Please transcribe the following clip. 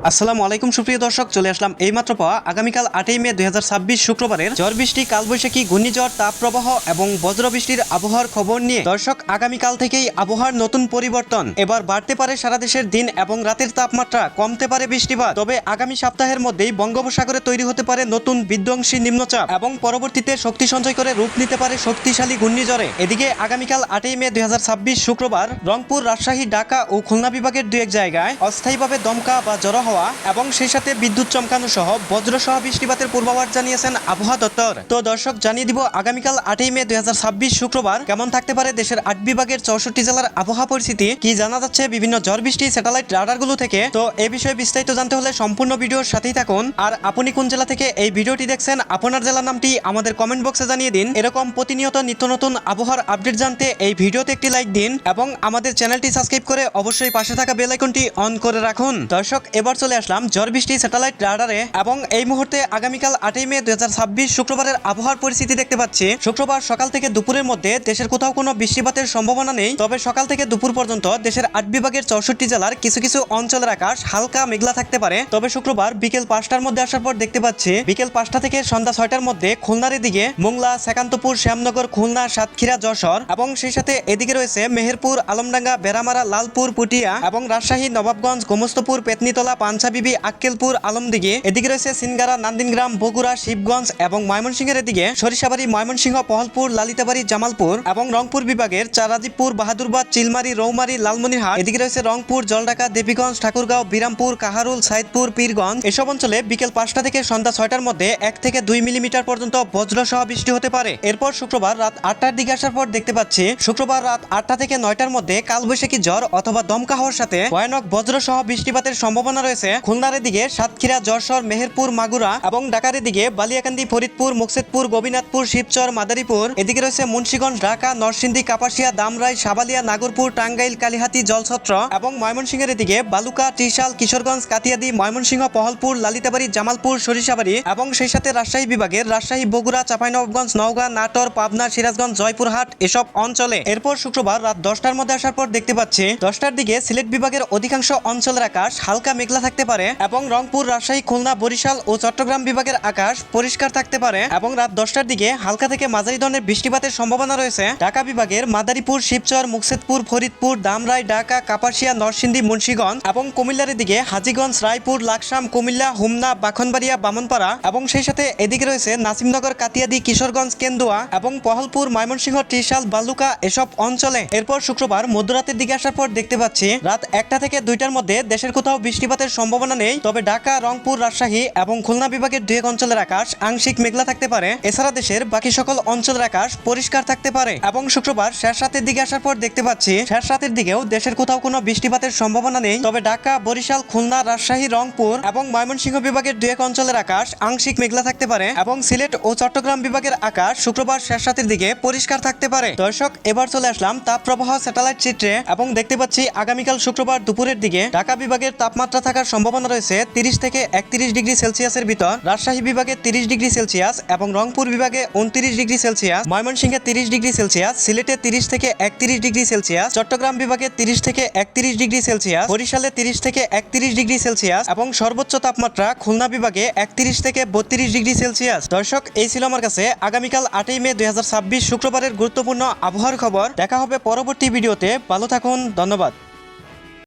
আসসালামু আলাইকুম সুপ্রিয় দর্শক, চলে আসলাম এইমাত্র পাওয়া আগামীকাল 8ই মে 2026 শুক্রবারের ঝড় বৃষ্টি, কালবৈশাখী, ঘূর্ণিঝড়, তাপপ্রবাহ এবং বজ্রবৃষ্টির আবহাওয়ার খবর নিয়ে। দর্শক, আগামীকাল থেকেই আবহাওয়ার নতুন পরিবর্তন। এবার বাড়তে পারে সারা দেশের দিন এবং রাতের তাপমাত্রা, কমতে পারে বৃষ্টিপাত। তবে আগামী সপ্তাহের মধ্যেই বঙ্গোপসাগরে তৈরি হতে পারে নতুন বিধ্বংসী নিম্নচাপ এবং পরবর্তীতে শক্তি সঞ্চয় করে রূপ নিতে পারে শক্তিশালী ঘূর্ণিঝড়ে। এদিকে আগামীকাল 8ই মে 2026 শুক্রবার রংপুর, রাজশাহী, ঢাকা ও খুলনা বিভাগের দু এক জায়গায় অস্থায়ীভাবে দমকা বা জড়ো হওয়া এবং সেই সাথে বিদ্যুৎ চমকানো সহ বজ্রসহ বৃষ্টিপাতের পূর্বাভাস জানিয়েছেন আবহাওয়া দপ্তর। তো দর্শক, জানিয়ে দিব আগামীকাল 8ই মে 2026 শুক্রবার কেমন থাকতে পারে দেশের 8 বিভাগের 64 জেলার আবহাওয়া পরিস্থিতি, কি জানা যাচ্ছে বিভিন্ন ঝড় বৃষ্টি স্যাটেলাইট রাডারগুলো থেকে। তো এই বিষয়ে বিস্তারিত জানতে হলে সম্পূর্ণ ভিডিওর সাথেই থাকুন। আর আপনি কোন জেলা থেকে এই ভিডিওটি দেখছেন, আপনার জেলার নামটি আমাদের কমেন্ট বক্সে জানিয়ে দিন। এরকম প্রতিনিয়ত নিত্য নতুন আবহাওয়ার আপডেট জানতে এই ভিডিওতে একটি লাইক দিন এবং আমাদের চ্যানেলটি সাবস্ক্রাইব করে অবশ্যই পাশে থাকা বেল আইকনটি অন করে রাখুন। দর্শক, এবার চলে আসলাম ঝড় বৃষ্টি স্যাটেলাইট রাডারে এবং এই মুহূর্তে আগামীকাল 8ই মে 2026 শুক্রবারের আবহাওয়ার পরিস্থিতি দেখতে পাচ্ছি। শুক্রবার সকাল থেকে দুপুরের মধ্যে দেশের কোথাও কোনো বৃষ্টিপাতের সম্ভাবনা নেই। তবে সকাল থেকে দুপুর পর্যন্ত দেশের 8 বিভাগের 64 জেলার কিছু কিছু অঞ্চলের আকাশ হালকা মেঘলা থাকতে পারে। তবে শুক্রবার বিকেল 5টার মধ্যে আসার পর দেখতে পাচ্ছি বিকেল 5টা থেকে সন্ধ্যা 6টার মধ্যে খুলনার এদিকে মোংলা, সেকান্তপুর, শ্যামনগর, খুলনা, সাতক্ষীরা, যশোর এবং সেই সাথে এদিকে রয়েছে মেহেরপুর, আলমডাঙ্গা, বেড়ামারা, লালপুর, পুটিয়া এবং রাজশাহী, নবাবগঞ্জ, গোমস্তপুর, পেতনিতলা, পাঞ্চাবিবি, আক্কেলপুর, আলমদিঘি। এদিকে রয়েছে সিনগারা, নান্দিনগ্রাম, বগুড়া, শিবগঞ্জ এবং ময়মনসিংহের এদিকে সরিষাবাড়ি, ময়মনসিংহ, পহলপুর, লালিতাবাড়ি, জামালপুর এবং রংপুর বিভাগের চারাজিবপুর, বাহাদুরবাদ, চিলমারি, রৌমারী, লালমনিরহাট। এদিকে রয়েছে রংপুর, জলঢাকা, দেবীগঞ্জ, ঠাকুরগাঁও, বিরামপুর, কাহারুল, সাইদপুর, পীরগঞ্জ। এসব অঞ্চলে বিকেল 5টা থেকে সন্ধ্যা 6টার মধ্যে 1 থেকে 2 মিলিমিটার পর্যন্ত বজ্রসহ বৃষ্টি হতে পারে। এরপর শুক্রবার রাত 8টার দিকে আসার পর দেখতে পাচ্ছি শুক্রবার রাত 8টা থেকে 9টার মধ্যে কালবৈশাখী ঝড় অথবা দমকা হওয়ার সাথে ভয়ানক বজ্রসহ বৃষ্টিপাতের সম্ভাবনা রয়েছে খুলনার এদিকে সাতক্ষীরা, যশোর, মেহেরপুর, মাগুরা এবং ঢাকার এদিকে বালিয়াকান্দি, ফরিদপুর, মুকসেদপুর, গোবিনাথপুর, শিবচর, মাদারীপুর। এদিকে রয়েছে মুন্সিগঞ্জ, ঢাকা, নরসিংদী, কাপাসিয়া, দামরাই, সাবালিয়া, নাগরপুর, টাঙ্গাইল, কালিহাতী, জলছত্র এবং ময়মনসিংহের এদিকে বালুকা, ত্রিশাল, কিশোরগঞ্জ, কাতিয়াদি, ময়মনসিংহ, পহলপুর, লালিতাবাড়ি, জামালপুর, সরিষাবাড়ি এবং সেই সাথে রাজশাহী বিভাগের রাজশাহী, বগুড়া, চাঁপাইনবাবগঞ্জ, নওগাঁ, নাটোর, পাবনা, সিরাজগঞ্জ, জয়পুরহাট এসব অঞ্চলে। এরপর শুক্রবার রাত 10টার মধ্যে আসার পর দেখতে পাচ্ছি 10টার দিকে সিলেট বিভাগের অধিকাংশ অঞ্চলের আকাশ হালকা মেঘলা থাকতে পারে এবং রংপুর, রাজশাহী, খুলনা, বরিশাল ও চট্টগ্রাম বিভাগের আকাশ পরিষ্কার থাকতে পারে এবং রাত 10টার দিকে হালকা থেকে মাঝারি ধরনের বৃষ্টিপাতের সম্ভাবনা রয়েছে ঢাকা বিভাগের মাদারীপুর, শিবচর, মুকসেদপুর, ফরিদপুর, দামরাই, ঢাকা, কাপাসিয়া, নরসিংদী, মুন্সিগঞ্জ এবং কুমিল্লার দিকে হাজীগঞ্জ, রায়পুর, লাকসাম, কুমিল্লা, হুমনা, বাখনবাড়িয়া, বামনপাড়া এবং সেই সাথে এদিকে রয়েছে নাসিমনগর, কাতিয়াদি, কিশোরগঞ্জ, কেন্দুয়া এবং পহলপুর, ময়মনসিংহ, ত্রিশাল, বালুকা এসব অঞ্চলে। এরপর শুক্রবার মধ্যরাতের দিকে আসার পর দেখতে পাচ্ছি রাত 1টা থেকে 2টার মধ্যে দেশের কোথাও বৃষ্টিপাতের সম্ভাবনা নেই। তবে ঢাকা, রংপুর, রাজশাহী এবং খুলনা বিভাগের 2 এক অঞ্চলের আকাশ আংশিক মেঘলা থাকতে পারে। এছাড়া দেশের বাকি সকল অঞ্চলের আকাশ পরিষ্কার থাকতে পারে এবং শুক্রবার শেষ রাতের দিকে আসার পর দেখতে পাচ্ছি শেষ রাতের দিকেও দেশের কোথাও কোনো বৃষ্টিপাতের সম্ভাবনা নেই। তবে ঢাকা, বরিশাল, খুলনা, রাজশাহী, রংপুর এবং ময়মনসিংহ বিভাগের 2 এক অঞ্চলের আকাশ আংশিক মেঘলা থাকতে পারে এবং সিলেট ও চট্টগ্রাম বিভাগের আকাশ শুক্রবার শেষ রাতের দিকে পরিষ্কার থাকতে পারে। দর্শক, এবার চলে আসলাম তাপপ্রবাহ স্যাটেলাইট চিত্রে এবং দেখতে পাচ্ছি আগামীকাল শুক্রবার দুপুরের দিকে ঢাকা বিভাগের তাপমাত্রা থাকার সম্ভাবনা রয়েছে 30 থেকে 31 ডিগ্রি সেলসিয়াসের ভিতর, রাজশাহী বিভাগে 30 ডিগ্রি সেলসিয়াস এবং রংপুর বিভাগে 29 ডিগ্রি সেলসিয়াস, ময়মনসিংহে 30 ডিগ্রি সেলসিয়াস, সিলেটে 30 থেকে 31 ডিগ্রি সেলসিয়াস, চট্টগ্রাম বিভাগে 30 থেকে 31 ডিগ্রি সেলসিয়াস, বরিশালে 30 থেকে 31 ডিগ্রি সেলসিয়াস এবং সর্বোচ্চ তাপমাত্রা খুলনা বিভাগে 31 থেকে 32 ডিগ্রি সেলসিয়াস। দর্শক, এই ছিল আমার কাছে আগামীকাল 8ই মে 2026 শুক্রবারের গুরুত্বপূর্ণ আবহাওয়ার খবর। দেখা হবে পরবর্তী ভিডিওতে। ভালো থাকুন, ধন্যবাদ।